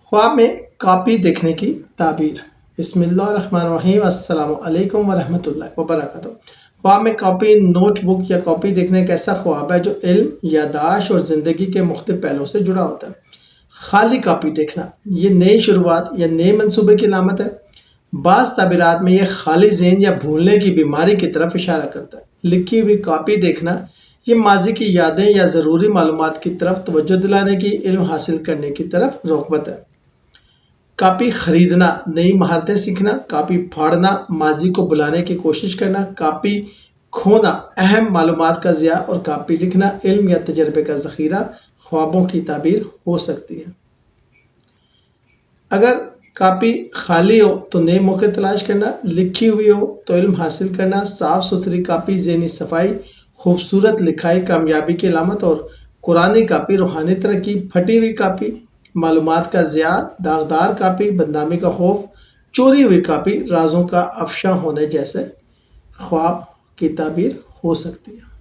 خواب میں کاپی دیکھنے کی تعبیر۔ بسم اللہ الرحمن الرحیم۔ السلام علیکم ورحمۃ اللہ وبرکاتہ۔ خواب میں کاپی، نوٹ بک یا کاپی دیکھنا ایک ایسا خواب ہے جو علم، یادداشت اور زندگی کے مختلف پہلوؤں سے جڑا ہوتا ہے۔ خالی کاپی دیکھنا یہ نئی شروعات یا نئے منصوبے کی علامت ہے۔ بعض تعبیرات میں یہ خالی ذہن یا بھولنے کی بیماری کی طرف اشارہ کرتا ہے۔ لکھی ہوئی کاپی دیکھنا یہ ماضی کی یادیں یا ضروری معلومات کی طرف توجہ دلانے کی، علم حاصل کرنے کی طرف رغبت ہے۔ کاپی خریدنا، نئی مہارتیں سیکھنا۔ کاپی پھاڑنا، ماضی کو بلانے کی کوشش کرنا۔ کاپی کھونا، اہم معلومات کا ضیاع۔ اور کاپی لکھنا، علم یا تجربے کا ذخیرہ۔ خوابوں کی تعبیر ہو سکتی ہے۔ اگر کاپی خالی ہو تو نئے موقع تلاش کرنا، لکھی ہوئی ہو تو علم حاصل کرنا۔ صاف ستھری کاپی ذہنی صفائی، خوبصورت لکھائی کامیابی کی علامت، اور قرآنی کاپی روحانی ترقی۔ پھٹی ہوئی کاپی معلومات کا ضیاع۔ داغدار کاپی بدنامی کا خوف۔ چوری ہوئی کاپی رازوں کا افشاں ہونے جیسے خواب کی تعبیر ہو سکتی ہے۔